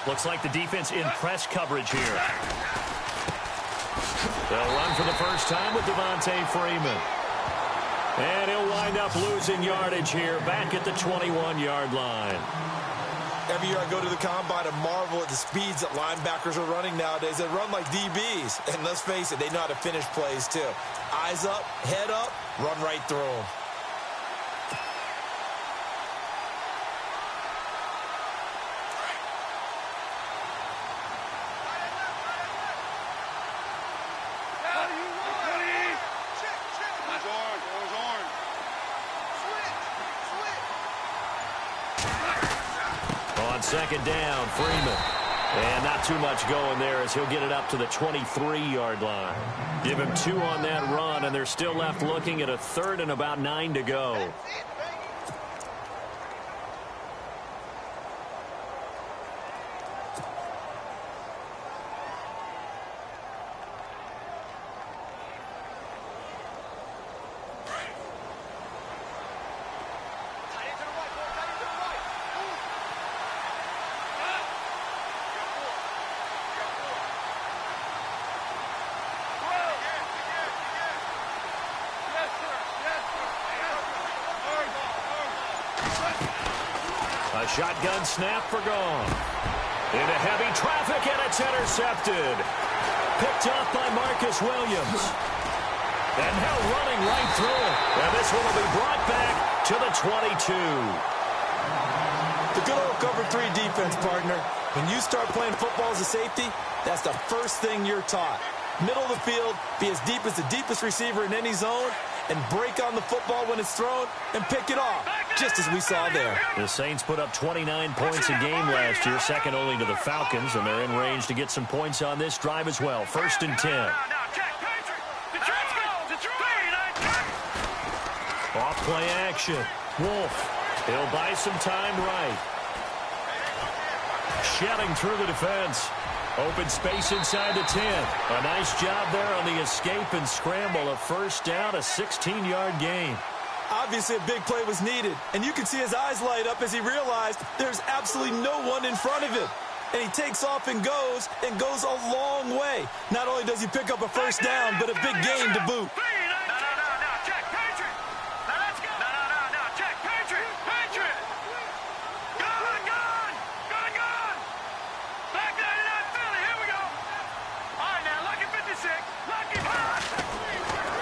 Looks like the defense in press coverage here. They'll run for the first time with Devontae Freeman. And he'll wind up losing yardage here, back at the 21-yard line. Every year I go to the combine and marvel at the speeds that linebackers are running nowadays. They run like DBs. And let's face it, they know how to finish plays too. Eyes up, head up, run right through them. Second down, Freeman. And not too much going there as he'll get it up to the 23-yard line. Give him 2 on that run, and they're still left looking at a third and about 9 to go. A shotgun snap for gone. Into heavy traffic, and it's intercepted. Picked off by Marcus Williams. And now running right through it. And this one will be brought back to the 22. The good old cover 3 defense, partner. When you start playing football as a safety, that's the first thing you're taught. Middle of the field, be as deep as the deepest receiver in any zone, and break on the football when it's thrown and pick it off, just as we saw there. The Saints put up 29 points a game last year, second only to the Falcons, and they're in range to get some points on this drive as well. 1st and 10. Off play action. Wolf. He'll buy some time right. Shelling through the defense. Open space inside the 10. A nice job there on the escape and scramble. A first down, a 16-yard gain. Obviously, a big play was needed, and you can see his eyes light up as he realized there's absolutely no one in front of him. And he takes off and goes a long way. Not only does he pick up a first down, but a big gain to boot.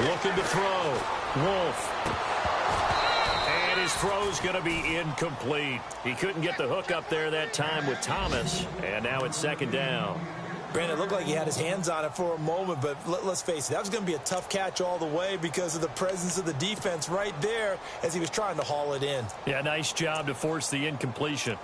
Looking to throw. Wolf. And his throw's going to be incomplete. He couldn't get the hook up there that time with Thomas. And now it's 2nd down. Brandon, it looked like he had his hands on it for a moment, but let's face it, that was going to be a tough catch all the way because of the presence of the defense right there as he was trying to haul it in. Yeah, nice job to force the incompletion.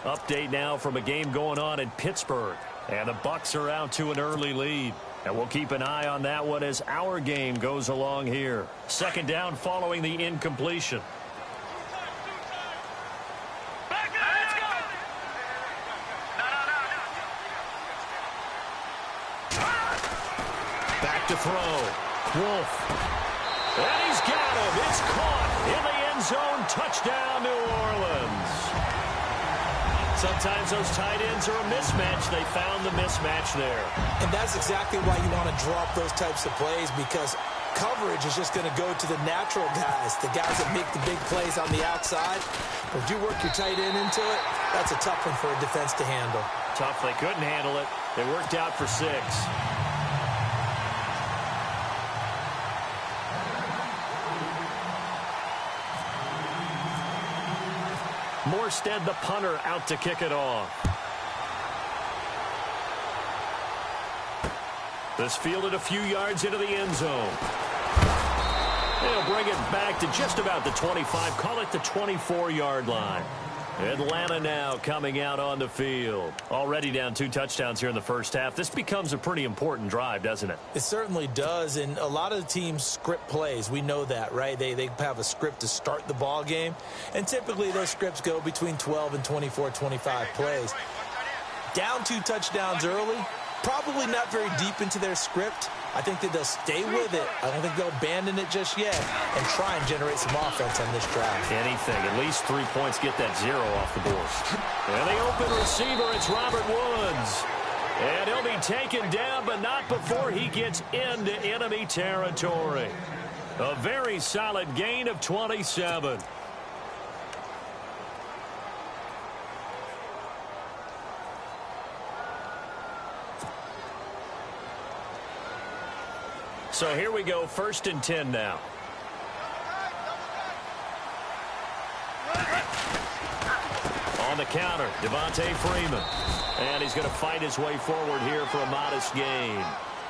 Update now from a game going on in Pittsburgh. And the Bucs are out to an early lead. And we'll keep an eye on that one as our game goes along here. 2nd down following the incompletion. Back to throw. Wolf. And he's got him. It's caught in the end zone. Touchdown, New Orleans. Sometimes those tight ends are a mismatch. They found the mismatch there. And that's exactly why you want to drop those types of plays, because coverage is just going to go to the natural guys, the guys that make the big plays on the outside. But if you work your tight end into it, that's a tough one for a defense to handle. Tough. They couldn't handle it. They worked out for 6. Morstead, the punter, out to kick it off. This fielded a few yards into the end zone. They'll bring it back to just about the 25. Call it the 24-yard line. Atlanta now coming out on the field. Already down 2 touchdowns here in the first half. This becomes a pretty important drive, doesn't it? It certainly does, and a lot of the teams script plays. We know that, right? They have a script to start the ball game, and typically those scripts go between 12 and 24, 25 plays. Down 2 touchdowns early, Probably not very deep into their script. I think that they'll stay with it. I don't think they'll abandon it just yet and try and generate some offense on this drive. Anything. At least 3 points. Get that 0 off the board. And the open receiver, it's Robert Woods. And he'll be taken down, but not before he gets into enemy territory. A very solid gain of 27. So here we go, 1st and 10 now. On the counter, Devontae Freeman. And he's going to fight his way forward here for a modest gain.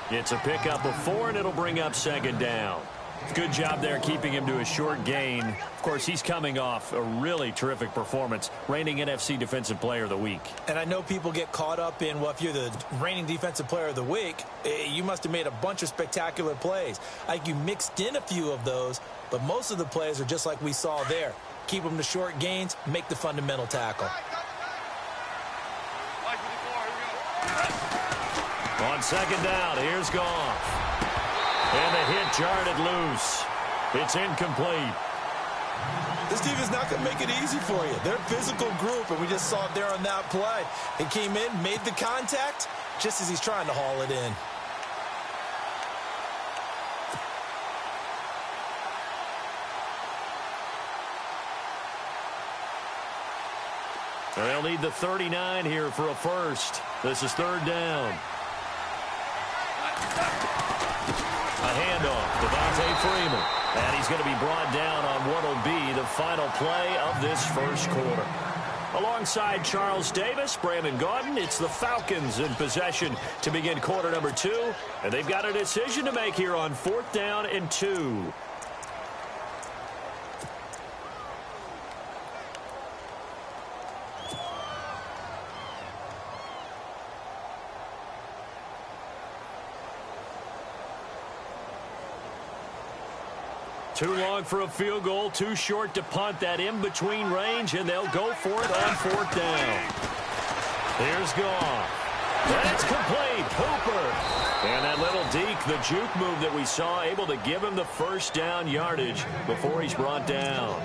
It's a pickup of 4, and it'll bring up 2nd down. Good job there keeping him to a short gain. Of course, he's coming off a really terrific performance, reigning NFC Defensive Player of the Week. And I know people get caught up in, well, if you're the reigning Defensive Player of the Week, you must have made a bunch of spectacular plays. Like you mixed in a few of those, but most of the plays are just like we saw there. Keep them to short gains, make the fundamental tackle. On 2nd down, here's Goff. And the hit jarred it loose. It's incomplete. This defense is not going to make it easy for you. They're a physical group, and we just saw it there on that play. It came in, made the contact, just as he's trying to haul it in. They'll need the 39 here for a first. This is 3rd down. A handoff, Devontae Freeman. And he's going to be brought down on what will be the final play of this 1st quarter. Alongside Charles Davis, Brandon Gaudin, it's the Falcons in possession to begin quarter number 2. And they've got a decision to make here on 4th down and 2. Too long for a field goal, too short to punt that in-between range, and they'll go for it on 4th down. Here's Goff. And it's complete. Hooper. And that little deke, the juke move that we saw, able to give him the 1st down yardage before he's brought down.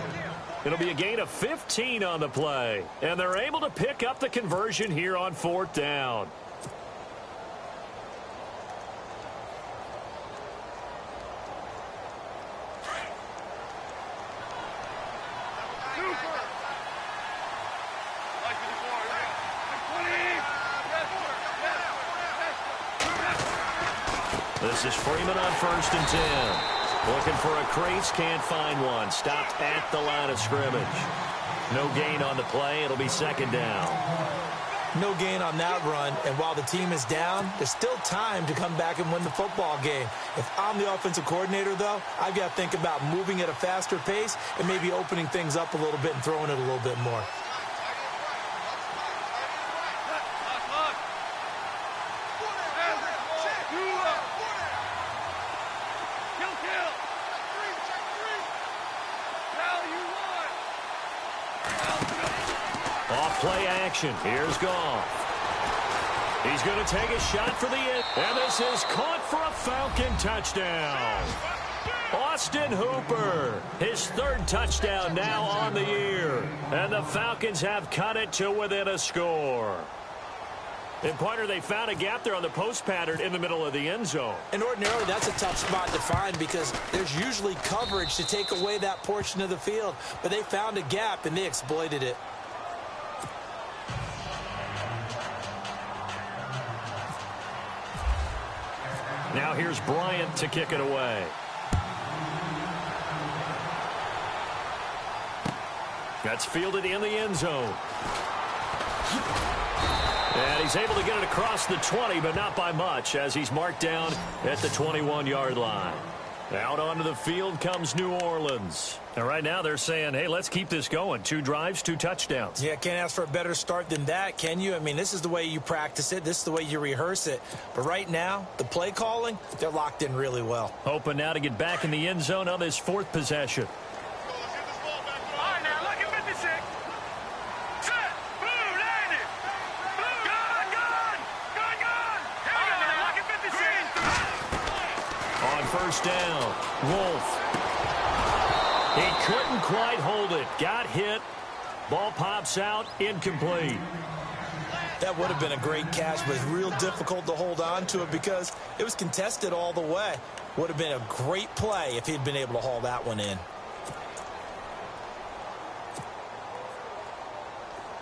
It'll be a gain of 15 on the play, and they're able to pick up the conversion here on 4th down. This is Freeman on 1st and 10. Looking for a crease, can't find one. Stopped at the line of scrimmage. No gain on the play. It'll be 2nd down. No gain on that run, and while the team is down, there's still time to come back and win the football game. If I'm the offensive coordinator, though, I've got to think about moving at a faster pace and maybe opening things up a little bit and throwing it a little bit more. Play action. Here's Goff. He's going to take a shot for the end. And this is caught for a Falcon touchdown. Austin Hooper, his 3rd touchdown now on the year. And the Falcons have cut it to within a score. And, partner, they found a gap there on the post pattern in the middle of the end zone. And ordinarily, that's a tough spot to find because there's usually coverage to take away that portion of the field. But they found a gap, and they exploited it. Now here's Bryant to kick it away. That's fielded in the end zone. And he's able to get it across the 20, but not by much, as he's marked down at the 21-yard line. Out onto the field comes New Orleans. And right now they're saying, hey, let's keep this going. 2 drives, 2 touchdowns. Yeah, can't ask for a better start than that, can you? I mean, this is the way you practice it. This is the way you rehearse it. But right now, the play calling, they're locked in really well. Hoping now to get back in the end zone on this 4th possession. first down. Wolf. He couldn't quite hold it. Got hit. Ball pops out. Incomplete. That would have been a great catch, but it's real difficult to hold on to it because it was contested all the way. Would have been a great play if he'd been able to haul that one in.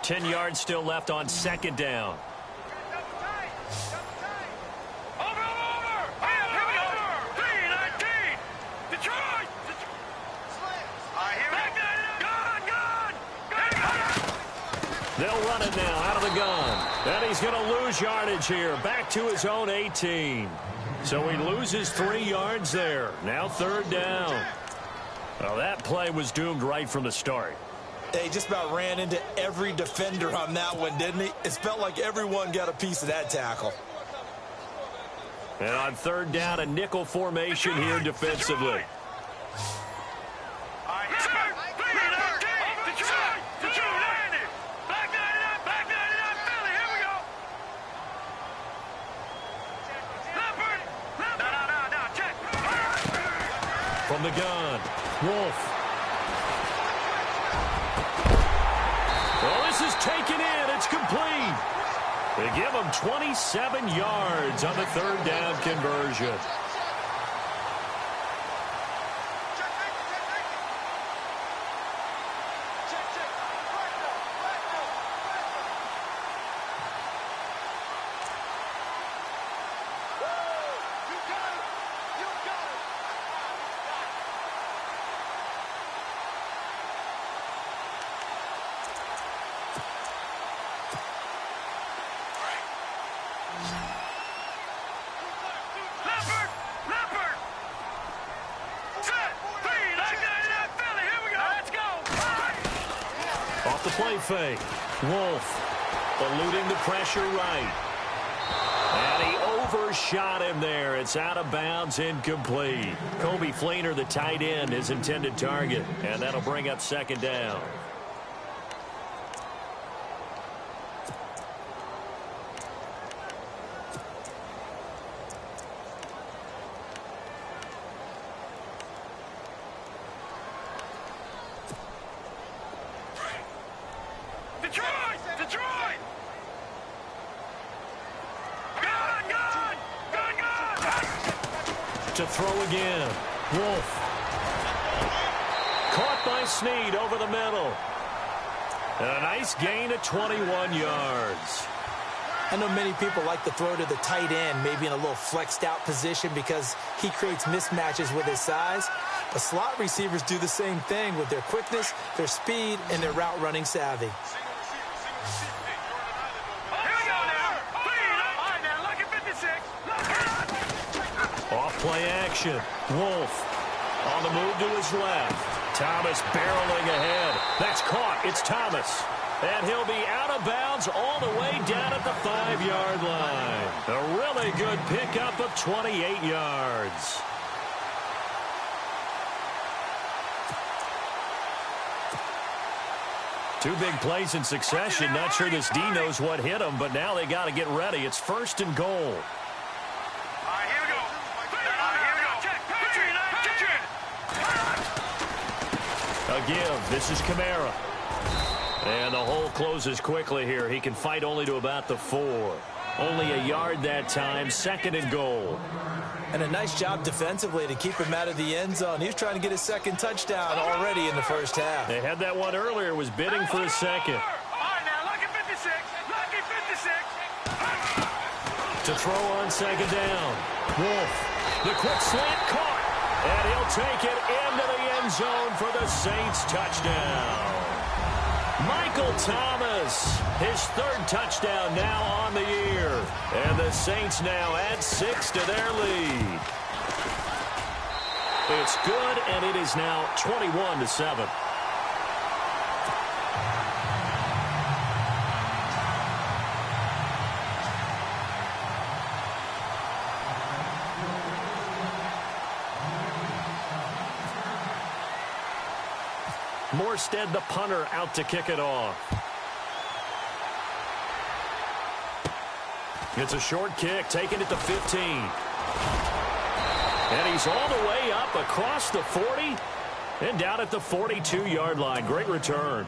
10 yards still left on second down. They'll run it now out of the gun. And he's going to lose yardage here. Back to his own 18. So he loses 3 yards there. Now third down. Well, that play was doomed right from the start. He just about ran into every defender on that one, didn't he? It felt like everyone got a piece of that tackle. And on third down, a nickel formation here defensively. From the gun, Wolf. Well, this is taken in. It's complete. They give him 27 yards on the third down conversion. Off the play fake. Wolf eluding the pressure right. And he overshot him there. It's out of bounds, incomplete. Kobe Fleener, the tight end, his intended target. And that'll bring up second down. To throw again. Wolf. Caught by Snead over the middle. And a nice gain of 21 yards. I know many people like to throw to the tight end, maybe in a little flexed out position because he creates mismatches with his size. But slot receivers do the same thing with their quickness, their speed, and their route running savvy. Off-play action. Wolf on the move to his left. Thomas barreling ahead. That's caught. It's Thomas. And he'll be out of bounds all the way down at the 5-yard line. A really good pickup of 28 yards. Two big plays in succession. Not sure this D knows what hit him, but now they got to get ready. It's first and goal. A give. This is Kamara. And the hole closes quickly here. He can fight only to about the 4. Only a yard that time. Second and goal. And a nice job defensively to keep him out of the end zone. He was trying to get his second touchdown already in the first half. They had that one earlier. Was bidding for a second. To throw on second down. Wolf. The quick slant caught. And he'll take it into the end zone for the Saints touchdown. Michael Thomas, his third touchdown now on the year. And the Saints now add 6 to their lead. It's good, and it is now 21-7. Morstead, the punter, out to kick it off. It's a short kick, taking it to 15. And he's all the way up across the 40 and down at the 42-yard line. Great return.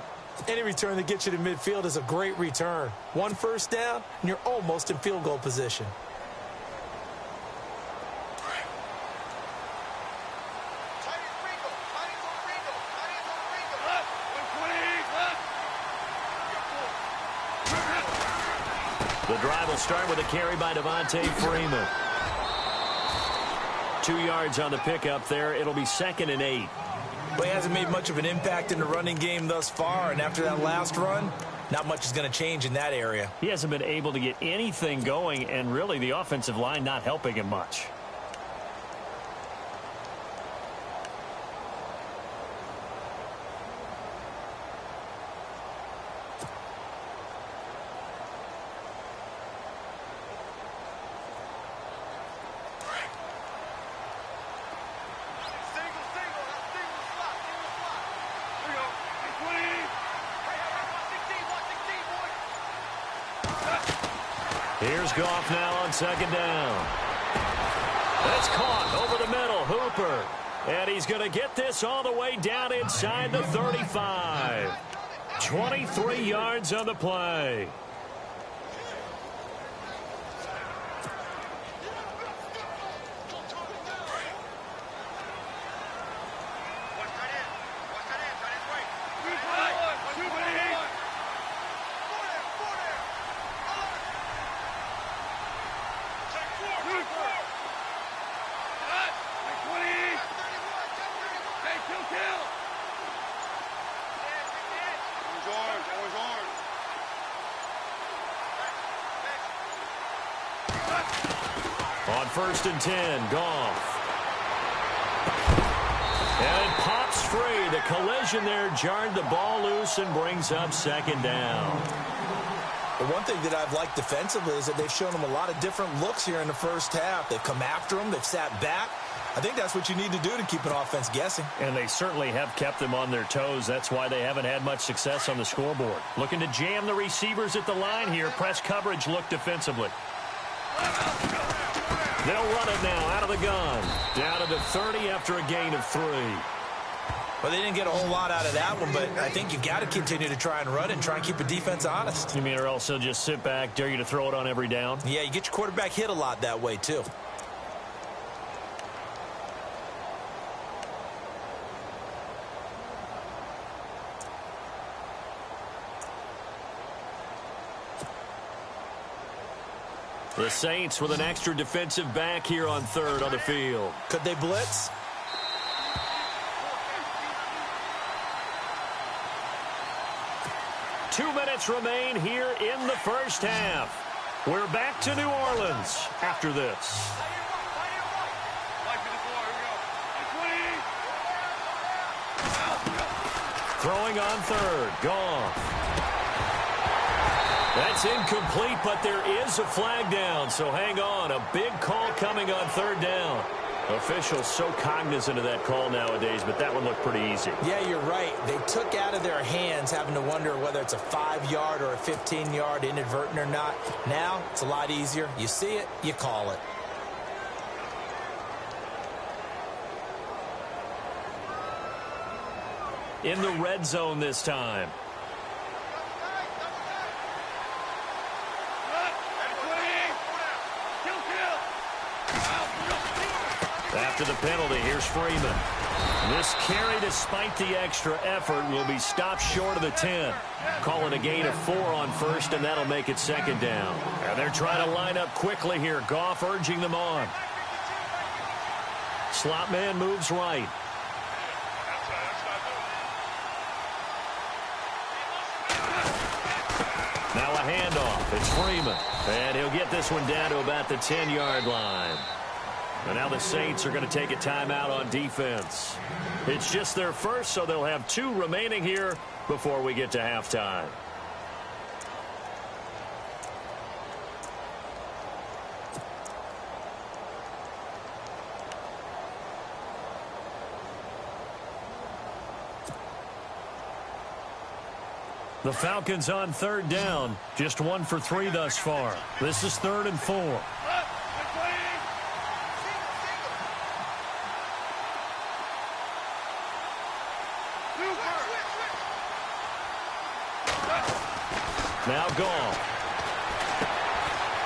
Any return that gets you to midfield is a great return. One first down, and you're almost in field goal position. The drive will start with a carry by Devontae Freeman. 2 yards on the pickup there. It'll be 2nd and 8. But he hasn't made much of an impact in the running game thus far, and after that last run, not much is going to change in that area. He hasn't been able to get anything going, and really the offensive line not helping him much. Here's Goff now on 2nd down. It's caught over the middle. Hooper. And he's going to get this all the way down inside the 35. 23 yards on the play. On 1st and 10, Goff. And it pops free. The collision there jarred the ball loose and brings up 2nd down. The one thing that I've liked defensively is that they've shown them a lot of different looks here in the first half. They've come after them. They've sat back. I think that's what you need to do to keep an offense guessing. And they certainly have kept them on their toes. That's why they haven't had much success on the scoreboard. Looking to jam the receivers at the line here. Press coverage look defensively. They'll run it now out of the gun. Down to the 30 after a gain of 3. Well, they didn't get a whole lot out of that one, but I think you got to continue to try and run it and try and keep the defense honest. You mean or else they'll just sit back, dare you to throw it on every down? Yeah, you get your quarterback hit a lot that way, too. The Saints with an extra defensive back here on 3rd on the field. Could they blitz? Two minutes remain here in the first half. We're back to New Orleans after this. Throwing on 3rd, Goff. That's incomplete, but there is a flag down, so hang on. A big call coming on 3rd down. Officials so cognizant of that call nowadays, but that one looked pretty easy. Yeah, you're right. They took out of their hands having to wonder whether it's a 5-yard or a 15-yard inadvertent or not. Now, it's a lot easier. You see it, you call it. In the red zone this time. After the penalty, here's Freeman. This carry, despite the extra effort, will be stopped short of the 10. Call it a gain of 4 on 1st, and that'll make it 2nd down. And they're trying to line up quickly here. Goff urging them on. Slot man moves right. Now a handoff. It's Freeman. And he'll get this one down to about the 10-yard line. And now the Saints are going to take a timeout on defense. It's just their first, so they'll have 2 remaining here before we get to halftime. The Falcons on 3rd down. Just 1 for 3 thus far. This is 3rd and 4. Now gone.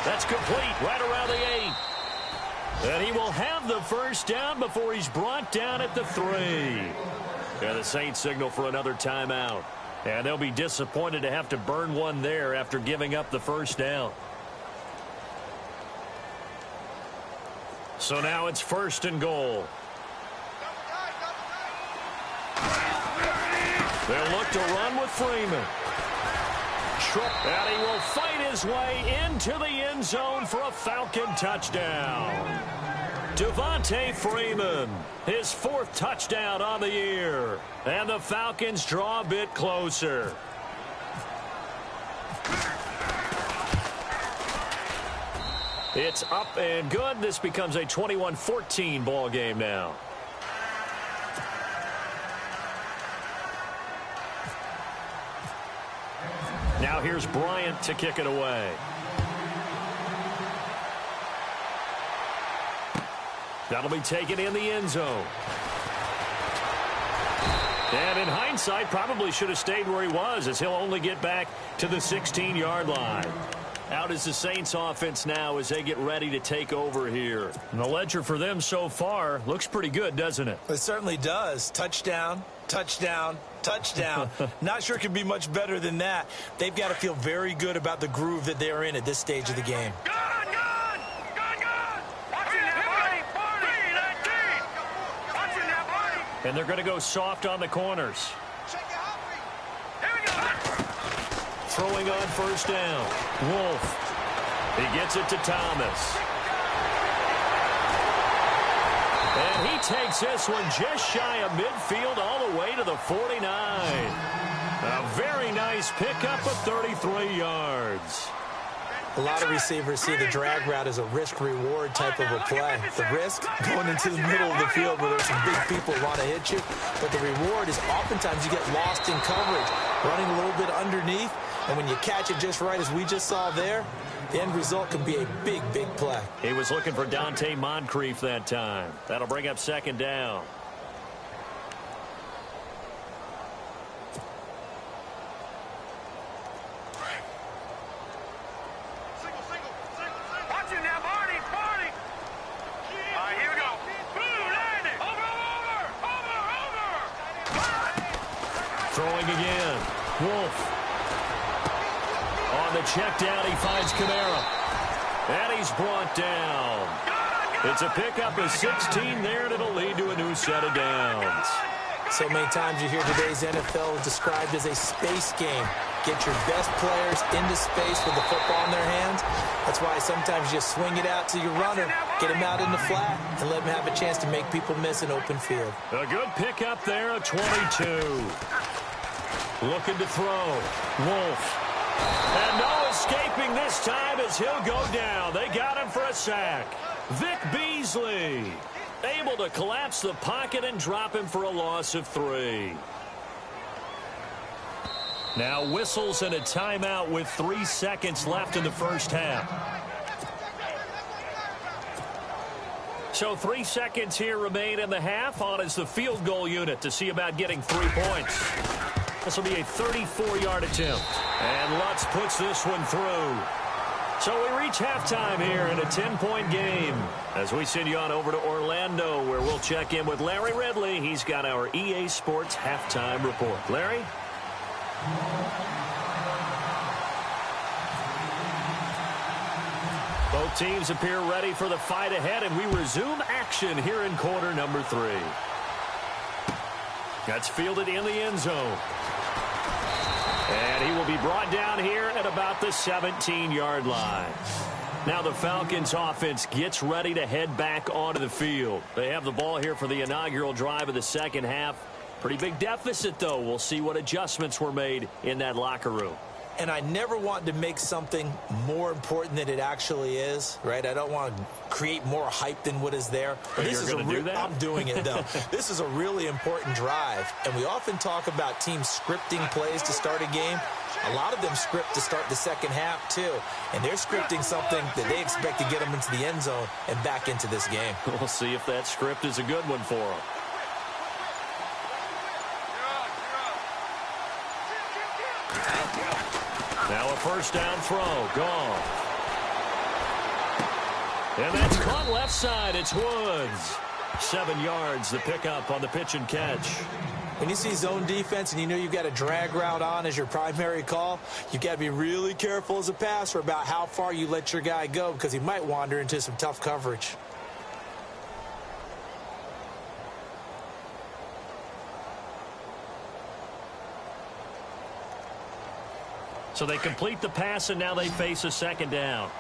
That's complete right around the 8. And he will have the first down before he's brought down at the 3. And the Saints signal for another timeout. And they'll be disappointed to have to burn one there after giving up the first down. So now it's 1st and goal. They'll look to run with Freeman. And he will fight his way into the end zone for a Falcon touchdown. Devontae Freeman, his 4th touchdown on the year. And the Falcons draw a bit closer. It's up and good. This becomes a 21-14 ball game now. Now here's Bryant to kick it away. That'll be taken in the end zone. And in hindsight, probably should have stayed where he was, as he'll only get back to the 16-yard line. Out is the Saints offense now as they get ready to take over here. And the ledger for them so far looks pretty good, doesn't it? It certainly does. Touchdown, touchdown, touchdown. Not sure it could be much better than that. They've got to feel very good about the groove that they're in at this stage of the game. And they're going to go soft on the corners. Throwing on 1st down. Wolf. He gets it to Thomas. And he takes this one just shy of midfield all the way to the 49. A very nice pickup of 33 yards. A lot of receivers see the drag route as a risk-reward type of a play. The risk, going into the middle of the field where there's some big people who want to hit you. But the reward is oftentimes you get lost in coverage, running a little bit underneath. And when you catch it just right, as we just saw there, the end result can be a big, big play. He was looking for Dante Moncrief that time. That'll bring up 2nd down. Throwing again. Wolf. On the check down, he finds Kamara. And he's brought down. It's a pickup of 16 there, and it'll lead to a new set of downs. So many times you hear today's NFL described as a space game. Get your best players into space with the football in their hands. That's why sometimes you just swing it out to your runner, get him out in the flat, and let him have a chance to make people miss an open field. A good pickup there of 22. Looking to throw. Wolf. And no escaping this time as he'll go down. They got him for a sack. Vic Beasley able to collapse the pocket and drop him for a loss of 3. Now whistles and a timeout with 3 seconds left in the first half. So 3 seconds here remain in the half. On is the field goal unit to see about getting 3 points. This will be a 34-yard attempt. And Lutz puts this one through. So we reach halftime here in a 10-point game as we send you on over to Orlando, where we'll check in with Larry Ridley. He's got our EA Sports halftime report. Larry? Both teams appear ready for the fight ahead, and we resume action here in quarter number 3. That's fielded in the end zone. And he will be brought down here at about the 17-yard line. Now the Falcons offense gets ready to head back onto the field. They have the ball here for the inaugural drive of the second half. Pretty big deficit, though. We'll see what adjustments were made in that locker room. And I never want to make something more important than it actually is, right? I don't want to create more hype than what is there. But this You're going to do that? I'm doing it, though. This is a really important drive. And we often talk about teams scripting plays to start a game. A lot of them script to start the second half, too. And they're scripting something that they expect to get them into the end zone and back into this game. We'll see if that script is a good one for them. Now a first down throw. Gone. And that's caught left side. It's Woods. 7 yards, the pickup on the pitch and catch. When you see zone defense and you know you've got a drag route on as your primary call, you've got to be really careful as a passer about how far you let your guy go because he might wander into some tough coverage. So they complete the pass, and now they face a second down.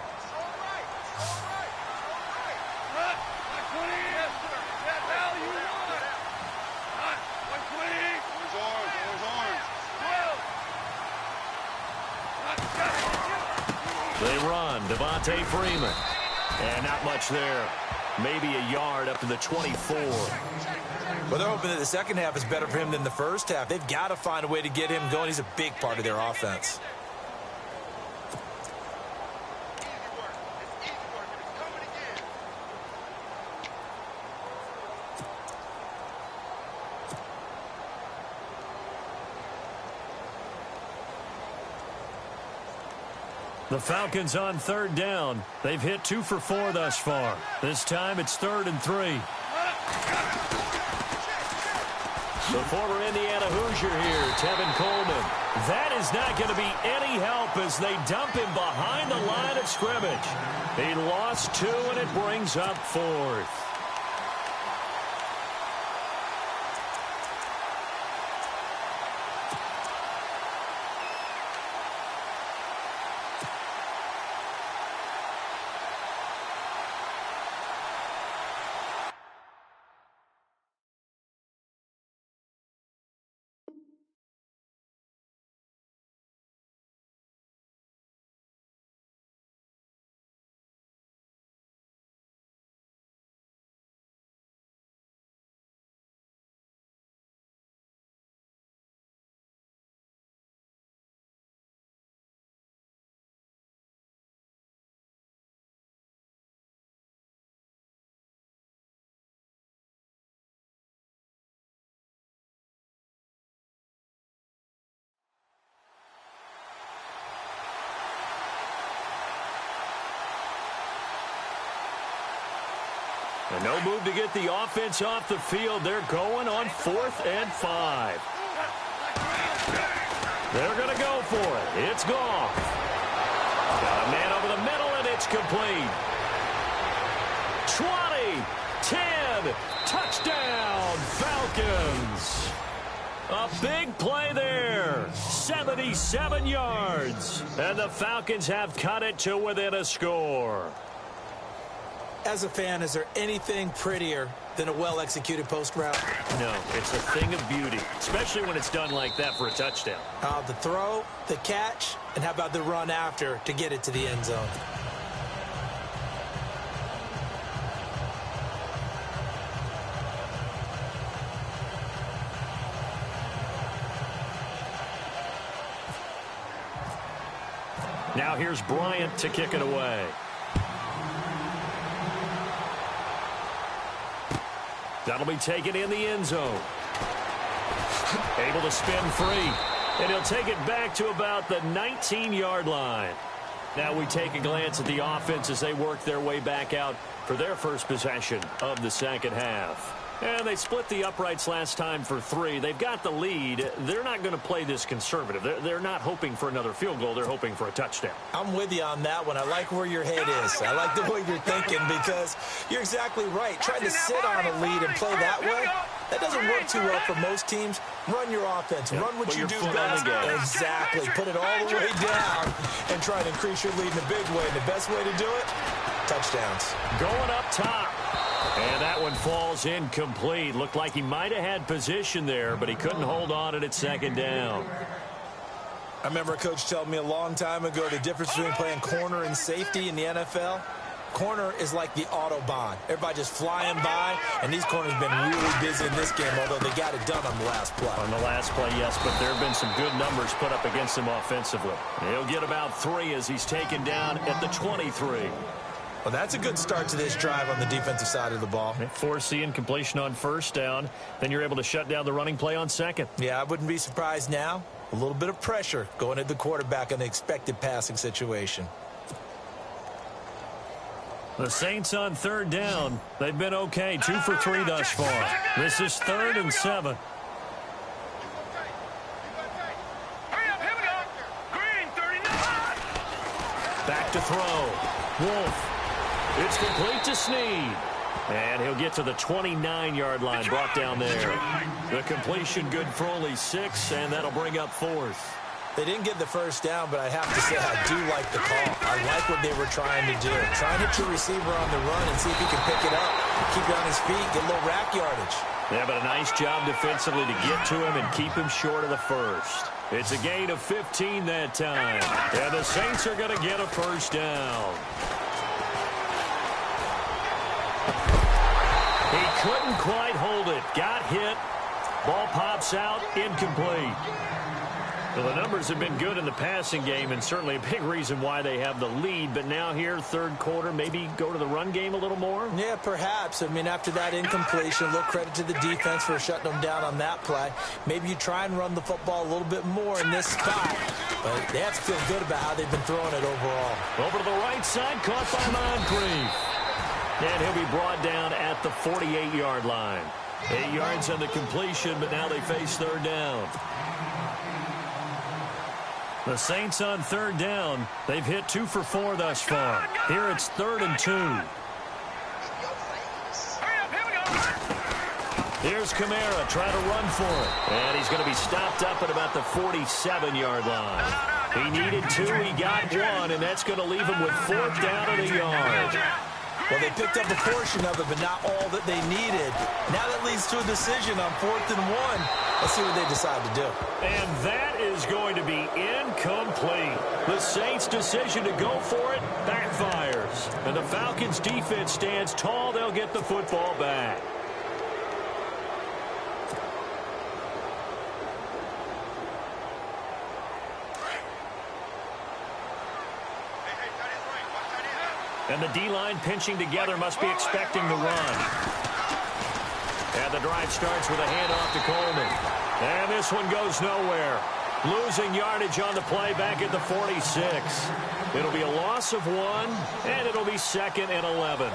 They run, Devontae Freeman. And not much there. Maybe a yard up to the 24. Well, they're hoping that the second half is better for him than the first half. They've got to find a way to get him going. He's a big part of their offense. The Falcons on third down. They've hit 2 for 4 thus far. This time it's 3rd and 3. The former Indiana Hoosier here, Tevin Coleman. That is not going to be any help as they dump him behind the line of scrimmage. He lost 2, and it brings up 4th. And no move to get the offense off the field. They're going on 4th and 5. They're going to go for it. It's gone. Got a man over the middle, and it's complete. 20, 10, touchdown, Falcons. A big play there. 77 yards. And the Falcons have cut it to within a score. As a fan, is there anything prettier than a well-executed post route? No, it's a thing of beauty, especially when it's done like that for a touchdown. The throw, the catch, and how about the run after to get it to the end zone? Now here's Bryant to kick it away. That'll be taken in the end zone. Able to spin free. And he'll take it back to about the 19-yard line. Now we take a glance at the offense as they work their way back out for their first possession of the second half. And they split the uprights last time for 3. They've got the lead. They're not going to play this conservative. They're not hoping for another field goal. They're hoping for a touchdown. I'm with you on that one. I like where your head is. I like the way you're thinking because you're exactly right. Trying to sit on a lead and play that way, that doesn't work too well for most teams. Run your offense. Run what you do best. Exactly. Put it all the way down and try to increase your lead in a big way. And the best way to do it, touchdowns. Going up top. And that one falls incomplete. Looked like he might have had position there, but he couldn't hold on at second down. I remember a coach telling me a long time ago the difference between playing corner and safety in the NFL. Corner is like the Autobahn. Everybody just flying by, and these corners have been really busy in this game, although they got it done on the last play. On the last play, yes, but there have been some good numbers put up against him offensively. He'll get about 3 as he's taken down at the 23. Well, that's a good start to this drive on the defensive side of the ball. Force incompletion on first down. Then you're able to shut down the running play on second. Yeah, I wouldn't be surprised now A little bit of pressure going at the quarterback in an expected passing situation. The Saints on third down. They've been okay, 2 for 3 thus far. This is 3rd and 7. Back to throw. Wolf. It's complete to Snead. And he'll get to the 29-yard line, brought down there. The completion good for only 6, and that'll bring up 4th. They didn't get the first down, but I have to say I do like the call. I like what they were trying to do. Trying to hit your receiver on the run and see if he can pick it up, keep it on his feet, get a little rack yardage. Yeah, but a nice job defensively to get to him and keep him short of the first. It's a gain of 15 that time. And the Saints are going to get a first down. He couldn't quite hold it. Got hit. Ball pops out. Incomplete. Well, the numbers have been good in the passing game, and certainly a big reason why they have the lead. But now here, third quarter, maybe go to the run game a little more? Yeah, perhaps. I mean, after that incompletion, a little credit to the defense for shutting them down on that play. Maybe you try and run the football a little bit more in this spot. But they have to feel good about how they've been throwing it overall. Over to the right side, caught by Moncrief. And he'll be brought down at the 48-yard line. 8 yards on the completion, but now they face third down. The Saints on third down. They've hit 2 for 4 thus far. Here it's 3rd and 2. Here's Kamara trying to run for it. And he's going to be stopped up at about the 47-yard line. He needed 2, he got 1, and that's going to leave him with 4th down at a yard. Well, they picked up a portion of it, but not all that they needed. Now that leads to a decision on 4th and 1. Let's see what they decide to do. And that is going to be incomplete. The Saints' decision to go for it backfires. And the Falcons' defense stands tall. They'll get the football back. And the D-line pinching together, must be expecting the run. And the drive starts with a handoff to Coleman. And this one goes nowhere. Losing yardage on the play back at the 46. It'll be a loss of 1, and it'll be 2nd and 11.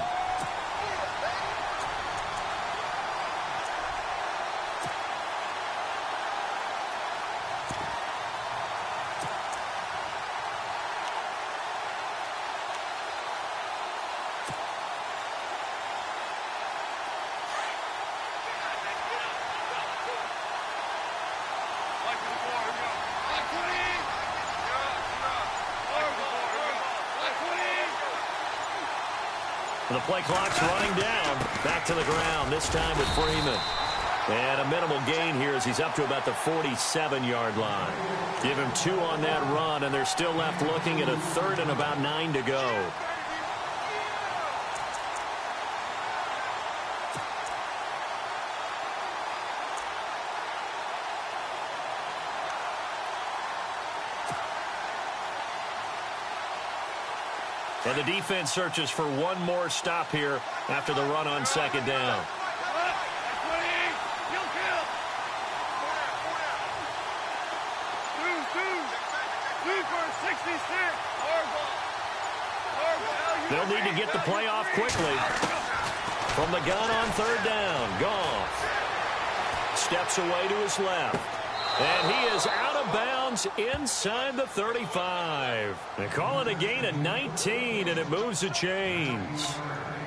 The play clock's running down. Back to the ground, this time with Freeman. And a minimal gain here as he's up to about the 47-yard line. Give him 2 on that run, and they're still left looking at a 3rd and about 9 to go. And the defense searches for one more stop here after the run on 2nd down. They'll need to get the play off quickly. From the gun on 3rd down, Goff steps away to his left. And he is out of bounds inside the 35. They call it a gain of 19, and it moves the chains.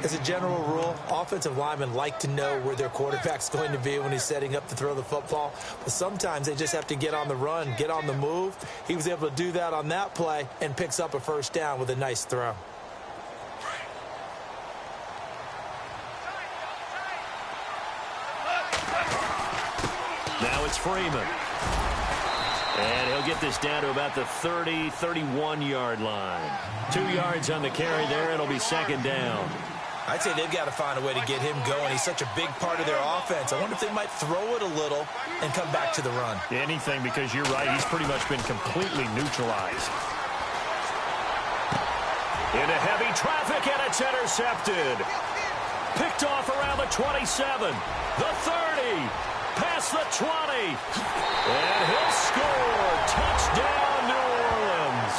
As a general rule, offensive linemen like to know where their quarterback's going to be when he's setting up to throw the football. But sometimes they just have to get on the run, get on the move. He was able to do that on that play and picks up a first down with a nice throw. Now it's Freeman. And he'll get this down to about the 30, 31-yard line. 2 yards on the carry there. It'll be 2nd down. I'd say they've got to find a way to get him going. He's such a big part of their offense. I wonder if they might throw it a little and come back to the run. Anything, because you're right. He's pretty much been completely neutralized. Into heavy traffic, and it's intercepted. Picked off around the 27, the 30. past the 20. And he'll score. Touchdown, New Orleans.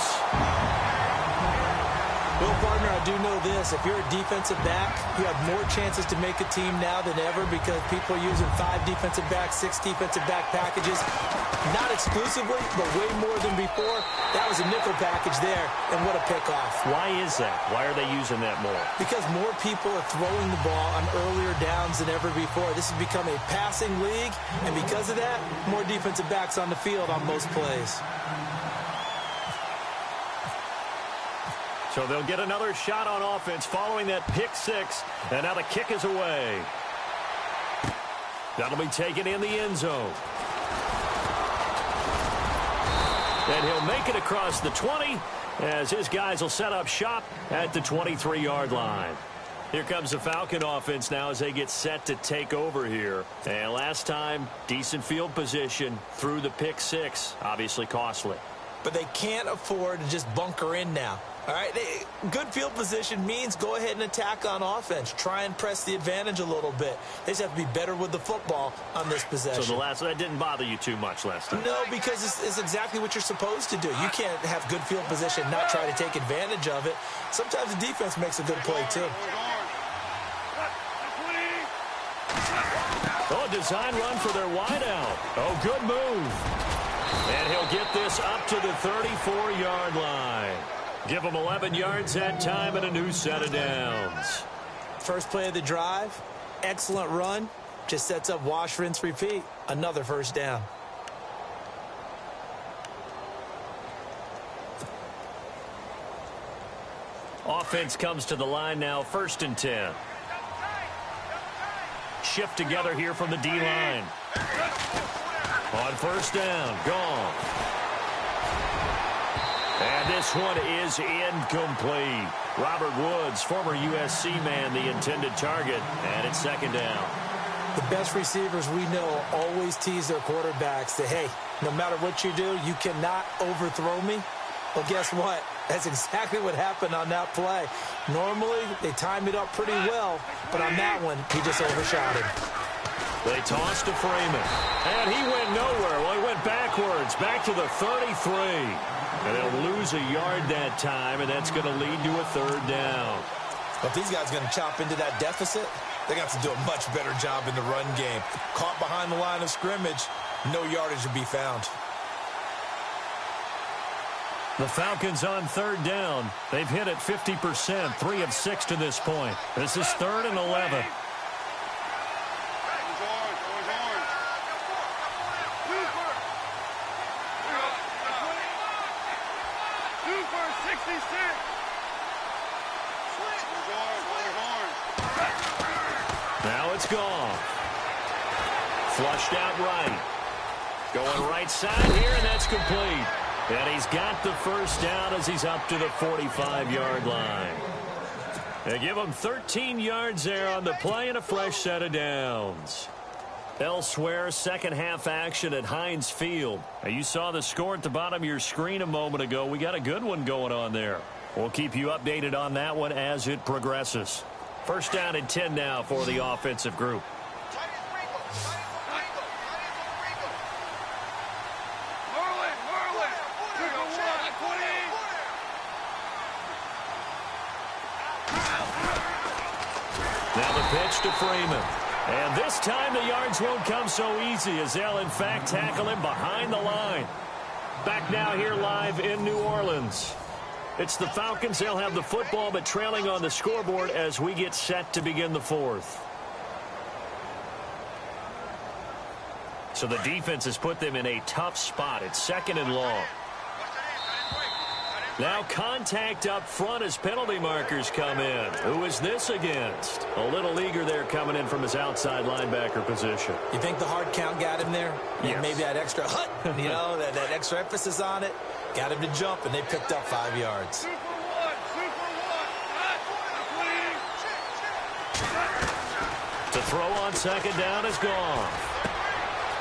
Well, partner, I do know this. If you're a defensive back, you have more chances to make a team now than ever because people are using 5 defensive backs, 6 defensive back packages. Not exclusively, but way more than before. That was a nickel package there, and what a pickoff. Why is that? Why are they using that more? Because more people are throwing the ball on earlier downs than ever before. This has become a passing league, and because of that, more defensive backs on the field on most plays. So they'll get another shot on offense following that pick 6. And now the kick is away. That'll be taken in the end zone. And he'll make it across the 20 as his guys will set up shop at the 23-yard line. Here comes the Falcon offense now as they get set to take over here. And last time, decent field position through the pick 6. Obviously costly. But they can't afford to just bunker in now. All right, good field position means go ahead and attack on offense. Try and press the advantage a little bit. They just have to be better with the football on this possession. So that didn't bother you too much last time? No, because it's exactly what you're supposed to do. You can't have good field position and not try to take advantage of it. Sometimes the defense makes a good play, too. Oh, design run for their wideout. Oh, good move. And he'll get this up to the 34-yard line. Give him 11 yards that time and a new set of downs. First play of the drive, excellent run. Just sets up wash, rinse, repeat. Another first down. Offense comes to the line now, 1st and 10. Shift together here from the D-line. On 1st down, gone. And this one is incomplete. Robert Woods, former USC man, the intended target, and it's 2nd down. The best receivers we know always tease their quarterbacks that, hey, no matter what you do, you cannot overthrow me. Well, guess what? That's exactly what happened on that play. Normally, they time it up pretty well, but on that one, he just overshot him. They tossed to Freeman, and he went nowhere. Well, he went backwards, back to the 33. And they'll lose a yard that time, and that's going to lead to a 3rd down. But if these guys are going to chop into that deficit, they're going to have to do a much better job in the run game. Caught behind the line of scrimmage, no yardage to be found. The Falcons on 3rd down. They've hit it 50%, 3 of 6 to this point. This is 3rd and 11. Now it's gone. Flushed out right. Going right side here, and that's complete. And he's got the first down as he's up to the 45-yard line. They give him 13 yards there on the play and a fresh set of downs. Elsewhere, second half action at Heinz Field. Now, you saw the score at the bottom of your screen a moment ago. We got a good one going on there. We'll keep you updated on that one as it progresses. 1st down and 10 now for the offensive group. Now the pitch to Freeman. And this time the yards won't come so easy as they'll in fact tackle him behind the line. Back now here live in New Orleans. It's the Falcons. They'll have the football but trailing on the scoreboard as we get set to begin the 4th. So the defense has put them in a tough spot. It's 2nd and long. Now contact up front as penalty markers come in. Who is this against? A little eager there coming in from his outside linebacker position. You think the hard count got him there? Yes. Maybe that extra that extra emphasis on it got him to jump, and they picked up 5 yards. To throw on 2nd down is gone.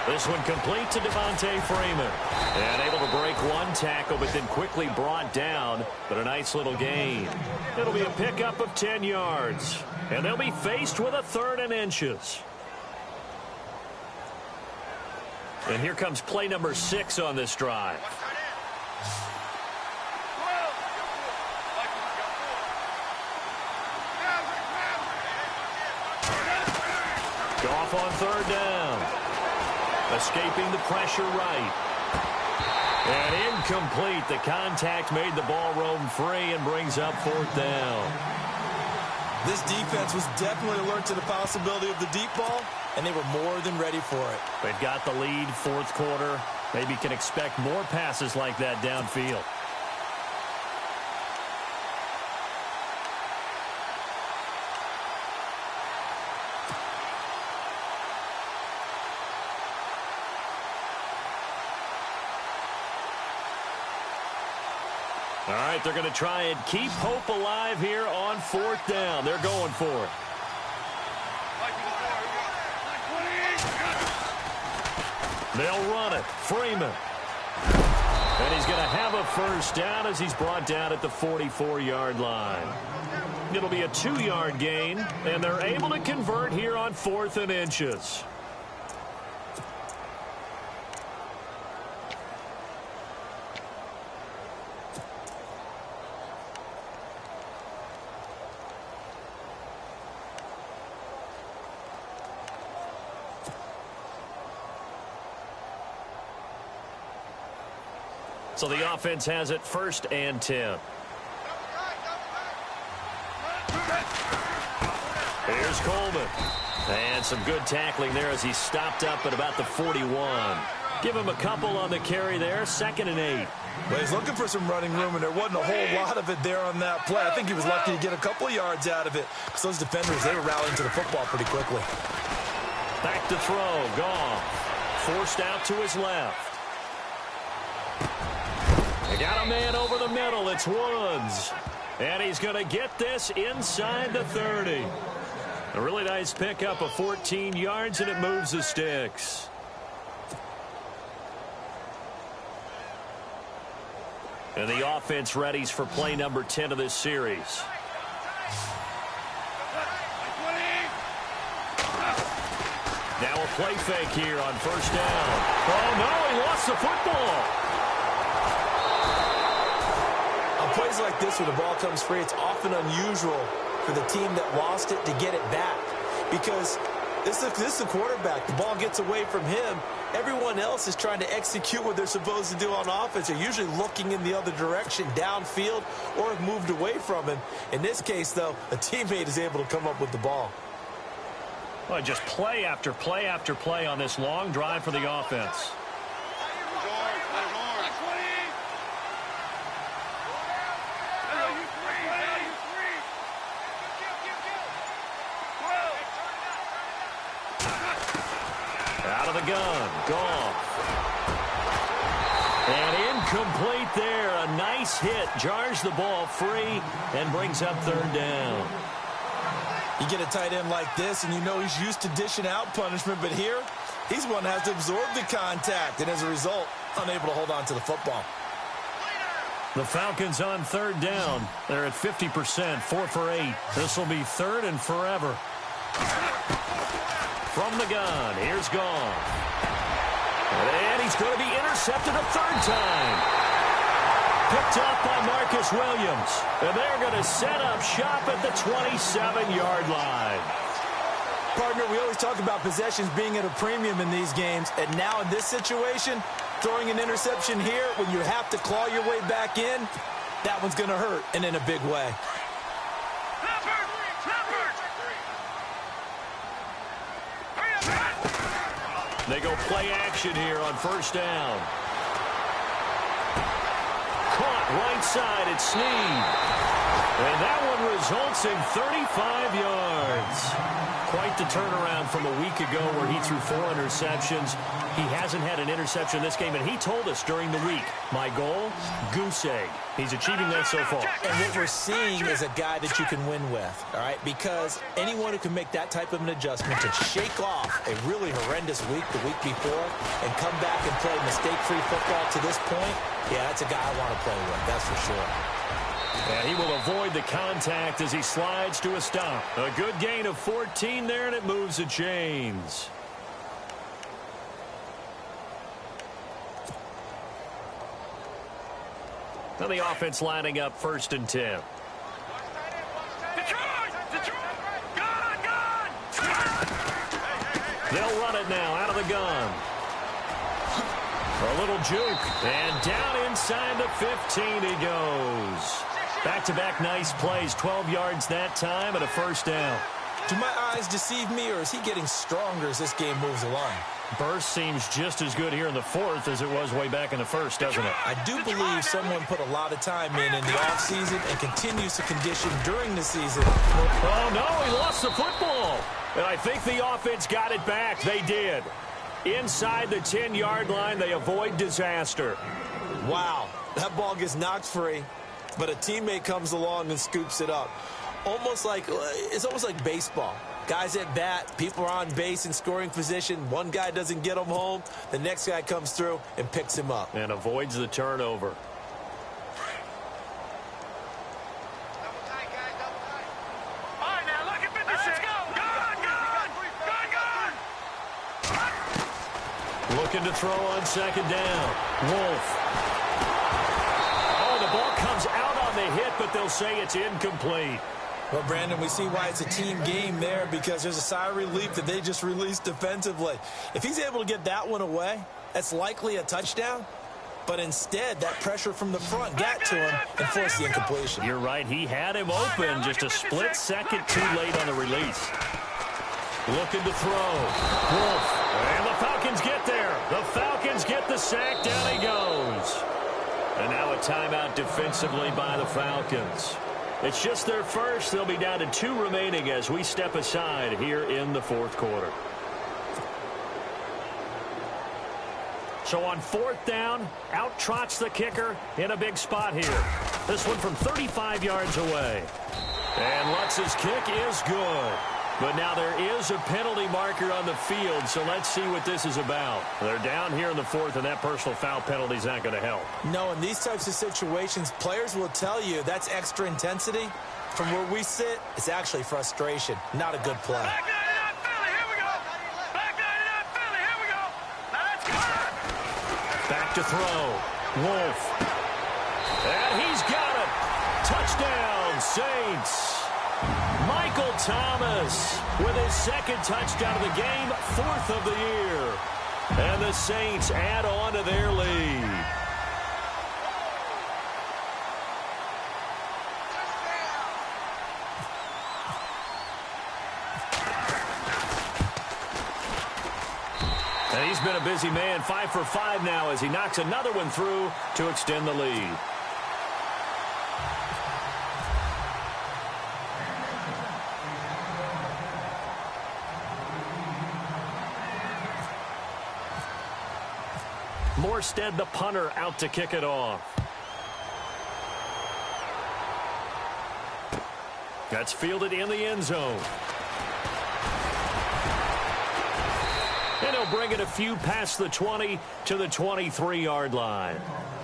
This one complete to Devontae Freeman. And able to break one tackle, but then quickly brought down. But a nice little gain. It'll be a pickup of 10 yards. And they'll be faced with a 3rd and inches. And here comes play number 6 on this drive. Goff on third down. Escaping the pressure right. And incomplete. The contact made the ball roam free and brings up fourth down. This defense was definitely alert to the possibility of the deep ball, and they were more than ready for it. They've got the lead, fourth quarter. Maybe can expect more passes like that downfield. All right, they're going to try and keep hope alive here on fourth down. They're going for it. They'll run it. Freeman. And he's going to have a first down as he's brought down at the 44-yard line. It'll be a 2-yard gain, and they're able to convert here on 4th and inches. So the offense has it 1st and 10. Here's Coleman. And some good tackling there as he stopped up at about the 41. Give him a couple on the carry there. 2nd and 8. Well, he's looking for some running room, and there wasn't a whole lot of it there on that play. I think he was lucky to get a couple of yards out of it because those defenders, they were rallying to the football pretty quickly. Back to throw. Goff. Forced out to his left. They got a man over the middle. It's Woods. And he's going to get this inside the 30. A really nice pickup of 14 yards, and it moves the sticks. And the offense readies for play number 10 of this series. Now a play fake here on first down. Oh, no, he lost the football. Plays like this where the ball comes free, it's often unusual for the team that lost it to get it back because this is the quarterback. The ball gets away from him. Everyone else is trying to execute what they're supposed to do on offense. They're usually looking in the other direction, downfield, or have moved away from him. In this case, though, a teammate is able to come up with the ball. Well, just play after play after play on this long drive for the offense. Gun. Goff. And incomplete there. A nice hit. Jars the ball free and brings up 3rd down. You get a tight end like this, and you know he's used to dishing out punishment, but here, he's one that has to absorb the contact, and as a result, unable to hold on to the football. The Falcons on 3rd down. They're at 50%, 4 for 8. This will be 3rd and forever. From the gun, here's Goff. And he's going to be intercepted a 3rd time. Picked up by Marcus Williams. And they're going to set up shop at the 27-yard line. Partner, we always talk about possessions being at a premium in these games. And now in this situation, throwing an interception here when you have to claw your way back in, that one's going to hurt, and in a big way. They go play action here on first down. Caught right side at Snead. And that one results in 35 yards. Quite the turnaround from a week ago where he threw 4 interceptions. He hasn't had an interception this game, and he told us during the week, my goal, goose egg. He's achieving that so far. And what we're seeing is a guy that you can win with, all right? Because anyone who can make that type of an adjustment to shake off a really horrendous week the week before and come back and play mistake-free football to this point, yeah, that's a guy I want to play with, that's for sure. And he will avoid the contact as he slides to a stop. A good gain of 14 there, and it moves the chains. And the offense lining up 1st and 10. They'll run it now out of the gun. A little juke. And down inside the 15 he goes. Back-to-back nice plays. 12 yards that time and a 1st down. Do my eyes deceive me, or is he getting stronger as this game moves along? Burst seems just as good here in the 4th as it was way back in the 1st, doesn't it? I do believe someone put a lot of time in the offseason and continues to condition during the season. Oh, no, he lost the football. And I think the offense got it back. They did. Inside the 10-yard line, they avoid disaster. Wow, that ball gets knocked free, but a teammate comes along and scoops it up. It's almost like baseball. Guys at bat, people are on base in scoring position. One guy doesn't get him home. The next guy comes through and picks him up. And avoids the turnover. Double tight, guys, double tight. All right, now look at 56. Let's go. Gun. Looking to throw on 2nd down. Wolf. Oh, the ball comes out on the hit, but they'll say it's incomplete. Well, Brandon, we see why it's a team game there, because there's a sigh of relief that they just released defensively. If he's able to get that one away, that's likely a touchdown. But instead, that pressure from the front got to him and forced the incompletion. You're right. He had him open, just a split second too late on the release. Looking to throw. Wolf. And the Falcons get there. The Falcons get the sack. Down he goes. And now a timeout defensively by the Falcons. It's just their first. They'll be down to 2 remaining as we step aside here in the 4th quarter. So on 4th down, out trots the kicker in a big spot here. This one from 35 yards away. And Lutz's kick is good. But now there is a penalty marker on the field, so let's see what this is about. They're down here in the 4th, and that personal foul penalty is not going to help. No, in these types of situations, players will tell you that's extra intensity. From where we sit, it's actually frustration, not a good play. Back 99, Philly, here we go. Back 99, Philly, here we go. Now let's go. Back to throw. Wolf. And he's got it. Touchdown, Saints. Michael Thomas with his 2nd touchdown of the game, 4th of the year. And the Saints add on to their lead. And he's been a busy man, 5 for 5 now as he knocks another one through to extend the lead. Morstead, the punter, out to kick it off. That's fielded in the end zone. And he'll bring it a few past the 20 to the 23-yard line.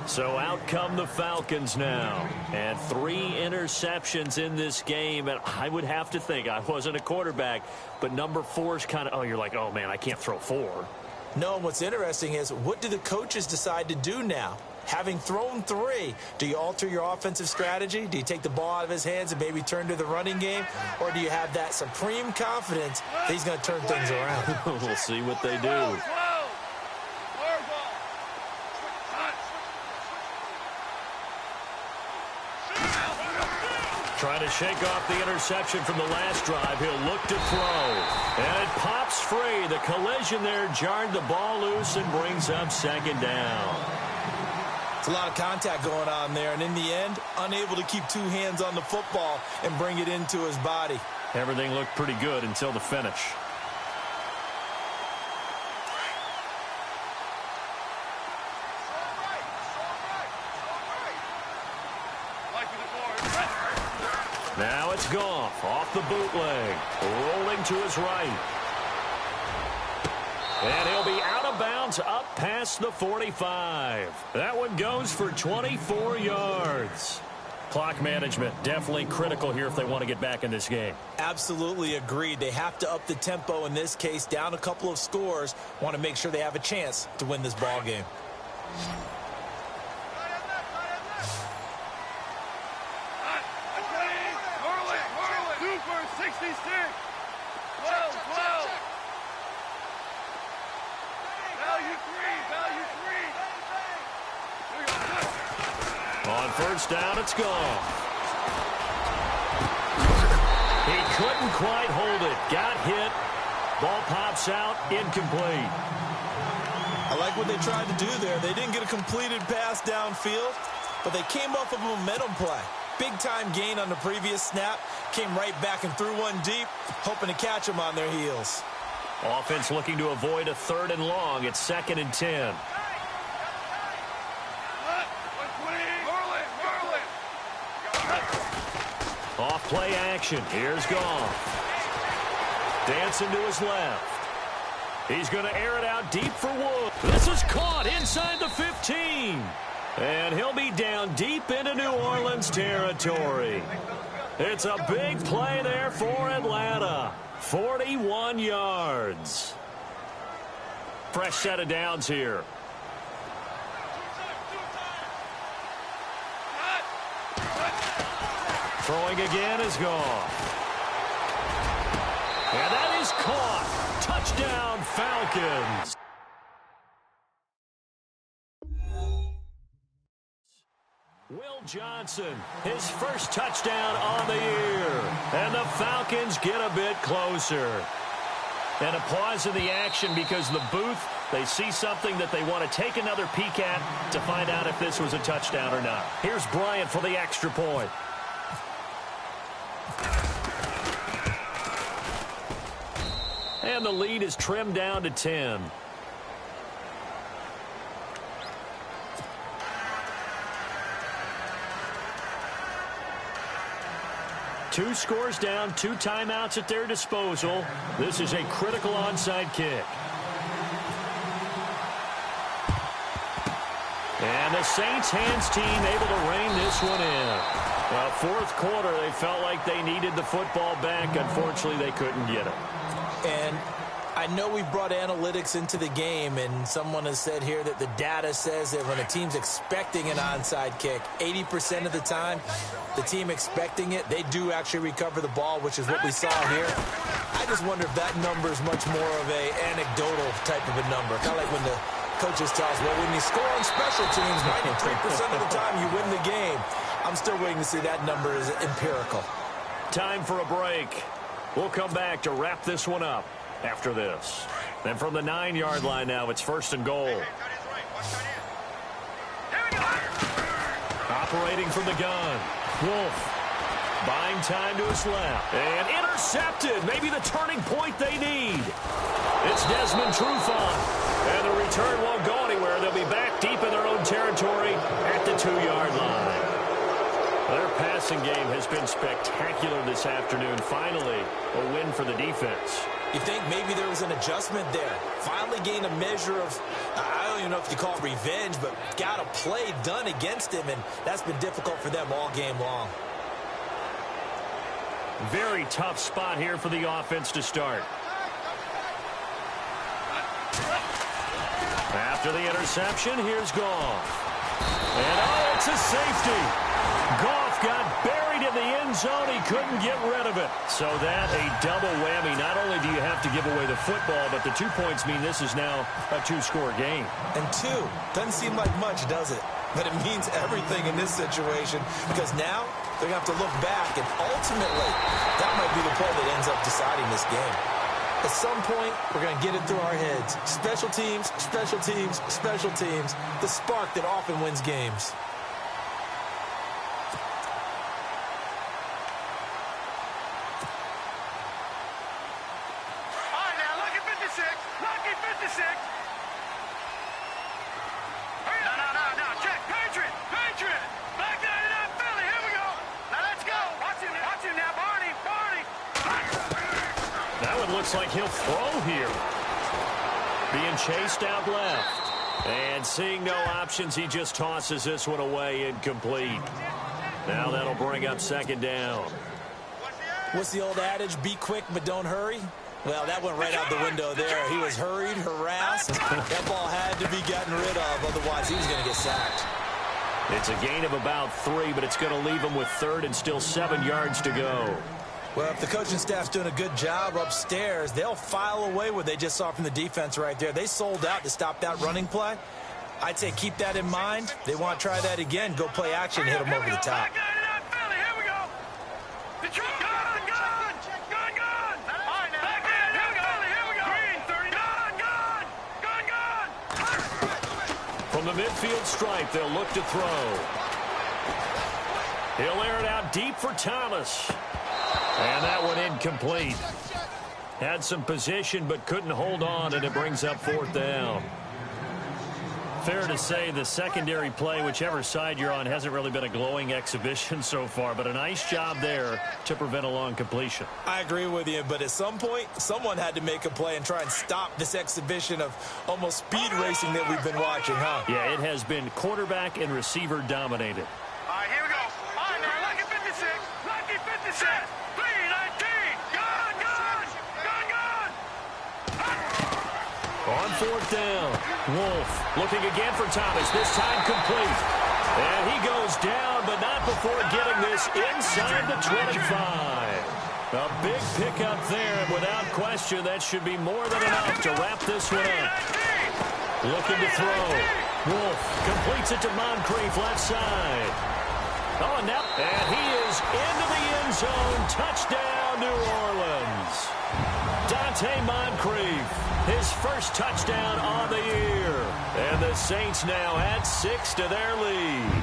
So out come the Falcons now. And 3 interceptions in this game. And I would have to think, I wasn't a quarterback, but number 4 is kind of, you're like, oh, man, I can't throw 4. No, and what's interesting is, what do the coaches decide to do now? Having thrown 3, do you alter your offensive strategy? Do you take the ball out of his hands and maybe turn to the running game? Or do you have that supreme confidence that he's going to turn things around? We'll see what they do. Trying to shake off the interception from the last drive. He'll look to throw. And it pops free. The collision there jarred the ball loose and brings up 2nd down. It's a lot of contact going on there. And in the end, unable to keep 2 hands on the football and bring it into his body. Everything looked pretty good until the finish. Now it's Goff off the bootleg, rolling to his right. And he'll be out of bounds up past the 45. That one goes for 24 yards. Clock management definitely critical here if they want to get back in this game. Absolutely agreed. They have to up the tempo in this case, down a couple of scores. Want to make sure they have a chance to win this ball game. 66. 12, 12. Value 3, value 3. On first down, it's gone. He couldn't quite hold it. Got hit. Ball pops out, incomplete. I like what they tried to do there. They didn't get a completed pass downfield, but they came off of a momentum play. Big-time gain on the previous snap. Came right back and threw one deep, hoping to catch them on their heels. Offense looking to avoid a 3rd and long. It's 2nd and 10. Off play action. Here's Goff. Dancing to his left. He's going to air it out deep for Wood. This is caught inside the 15. And he'll be down deep into New Orleans territory. It's a big play there for Atlanta. 41 yards. Fresh set of downs here. Throwing again is gone. And that is caught. Touchdown, Falcons. Will Johnson, his first touchdown on the year. And the Falcons get a bit closer. And a pause in the action because the booth, they see something that they want to take another peek at to find out if this was a touchdown or not. Here's Bryant for the extra point. And the lead is trimmed down to 10. Two scores down, 2 timeouts at their disposal. This is a critical onside kick. And the Saints hands team able to rein this one in. Well, 4th quarter, they felt like they needed the football back. Unfortunately, they couldn't get it. And I know we've brought analytics into the game, and someone has said here that the data says that when a team's expecting an onside kick, 80% of the time, the team expecting it, they do actually recover the ball, which is what we saw here. I just wonder if that number is much more of a anecdotal type of a number. Kind of like when the coaches tell us, well, when you score on special teams, 93% of the time you win the game. I'm still waiting to see that number is empirical. Time for a break. We'll come back to wrap this one up after this. Then from the 9-yard line now, it's 1st and goal. Operating from the gun. Wolf buying time to his left. And intercepted. Maybe the turning point they need. It's Desmond Trufant. And the return won't go anywhere. They'll be back deep in their own territory at the 2-yard line. Their passing game has been spectacular this afternoon. Finally, a win for the defense. You think maybe there was an adjustment there. Finally gained a measure of, I don't even know if you call it revenge, but got a play done against him, and that's been difficult for them all game long. Very tough spot here for the offense to start. After the interception, here's Goff. And oh, it's a safety. Goff got buried in the end zone. He couldn't get rid of it. So that a double whammy. Not only do you have to give away the football, but the 2 points mean this is now a 2-score game. And 2 doesn't seem like much, does it? But it means everything in this situation because now they're going to have to look back, and ultimately that might be the play that ends up deciding this game. At some point, we're going to get it through our heads. Special teams, special teams, special teams. The spark that often wins games. All right, now, lucky 56. Lucky 56. No. Check. Patriot. Back down to that Philly. Here we go. Now, let's go. Watch him now, Barney. That one looks like he'll throw here. Being chased out left. And seeing no options, he just tosses this one away, incomplete. Now that'll bring up 2nd down. What's the old adage? Be quick, but don't hurry. Well, that went right out the window there. He was hurried, harassed. That ball had to be gotten rid of. Otherwise, he was going to get sacked. It's a gain of about 3, but it's going to leave him with 3rd and still 7 yards to go. Well, if the coaching staff's doing a good job upstairs, they'll file away what they just saw from the defense right there. They sold out to stop that running play. I'd say keep that in mind. They want to try that again. Go play action and hit them over the top. From the midfield stripe, they'll look to throw. He'll air it out deep for Thomas. And that one incomplete. Had some position but couldn't hold on, and it brings up 4th down. Fair to say the secondary play, whichever side you're on, hasn't really been a glowing exhibition so far, but a nice job there to prevent a long completion. I agree with you, but at some point, someone had to make a play and try and stop this exhibition of almost speed racing that we've been watching, huh? Yeah, it has been quarterback and receiver dominated. All right, here we go. All right, now, lucky 56. Lucky 56. 319. Gone. On 4th down, Wolf looking again for Thomas, this time complete. And he goes down, but not before getting this inside the 25. A big pickup there, and without question, that should be more than enough to wrap this one up. Looking to throw. Wolf completes it to Moncrief, left side. Oh, and he is into the end zone. Touchdown, New Orleans. Dante Moncrief, his first touchdown on the year. And the Saints now add 6 to their lead.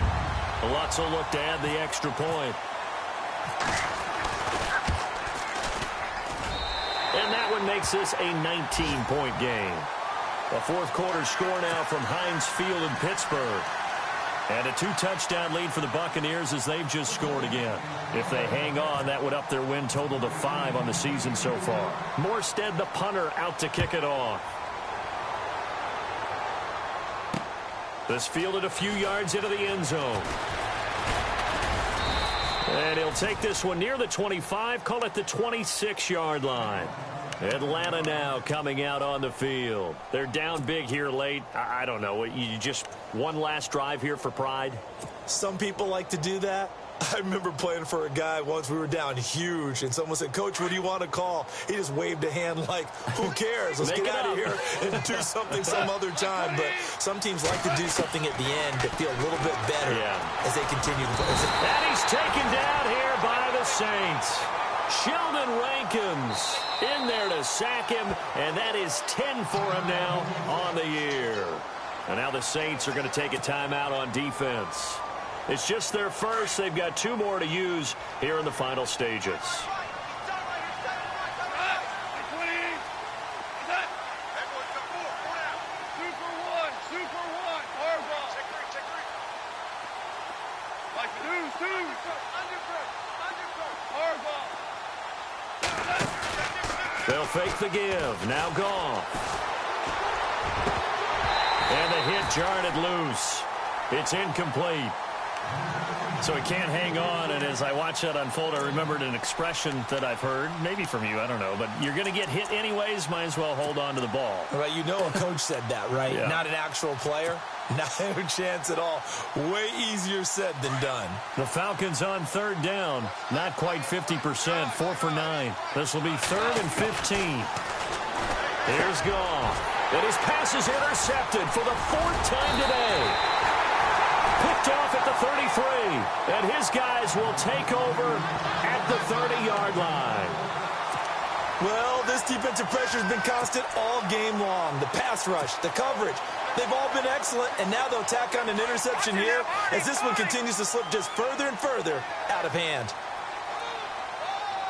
Lutz will look to add the extra point. And that one makes this a 19-point game. A 4th quarter score now from Heinz Field in Pittsburgh. And a 2-touchdown lead for the Buccaneers as they've just scored again. If they hang on, that would up their win total to 5 on the season so far. Morstead, the punter, out to kick it off. This fielded a few yards into the end zone. And he'll take this one near the 25, call it the 26-yard line. Atlanta now coming out on the field. They're down big here late. I don't know. You just one last drive here for pride? Some people like to do that. I remember playing for a guy once. We were down huge, and someone said, "Coach, what do you want to call?" He just waved a hand like, who cares? Let's get out of here and do something some other time. But some teams like to do something at the end to feel a little bit better as they continue to play. And he's taken down here by the Saints. Sheldon Rankins in there to sack him, and that is 10 for him now on the year. And now the Saints are going to take a timeout on defense. It's just their first. They've got 2 more to use here in the final stages. They'll fake the give. Now Goff. And the hit jarred loose. It's incomplete. So he can't hang on, and as I watch that unfold, I remembered an expression that I've heard, maybe from you, I don't know, but you're going to get hit anyways, might as well hold on to the ball. Right, you know a coach said that, right? Yeah. Not an actual player. No chance at all. Way easier said than done. The Falcons on 3rd down. Not quite 50%, 4 for 9. This will be 3rd and 15. Here's Goff. And his pass is intercepted for the 4th time today. Picked off at the 33, and his guys will take over at the 30-yard line. Well, this defensive pressure has been constant all game long. The pass rush, the coverage, they've all been excellent, and now they'll tack on an interception here as this one continues to slip just further and further out of hand.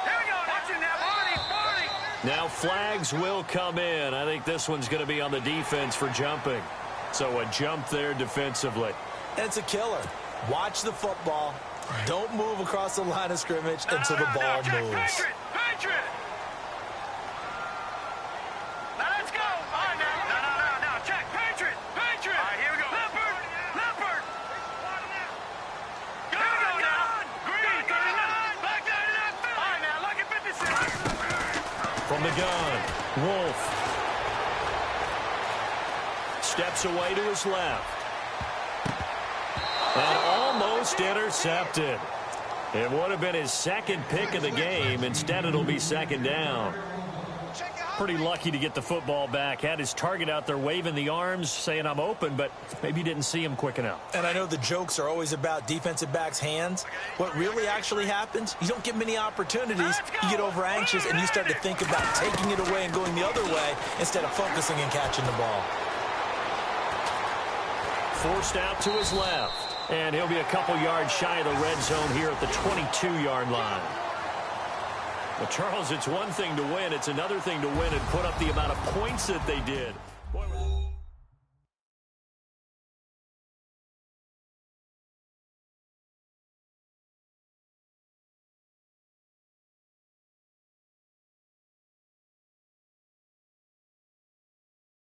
Here we go. Watching that. Barney. Now flags will come in. I think this one's going to be on the defense for jumping. So a jump there defensively. And it's a killer. Watch the football. Don't move across the line of scrimmage until the ball moves. Patriot. Now let's go. All right, now. No. Check. Patriot. All right, here we go. Leopard. Go now. Green. 39. Back 99. All right, now. Lucky 56. From the gun, Wolf. Steps away to his left. And almost intercepted. It would have been his second pick of the game. Instead, it'll be second down. Pretty lucky to get the football back. Had his target out there waving the arms, saying I'm open, but maybe didn't see him quick enough. And I know the jokes are always about defensive backs' hands. What really actually happens, you don't get many opportunities. You get over anxious, and you start to think about taking it away and going the other way instead of focusing and catching the ball. Forced out to his left. And he'll be a couple yards shy of the red zone here at the 22-yard line. Well, Charles, it's one thing to win. It's another thing to win and put up the amount of points that they did.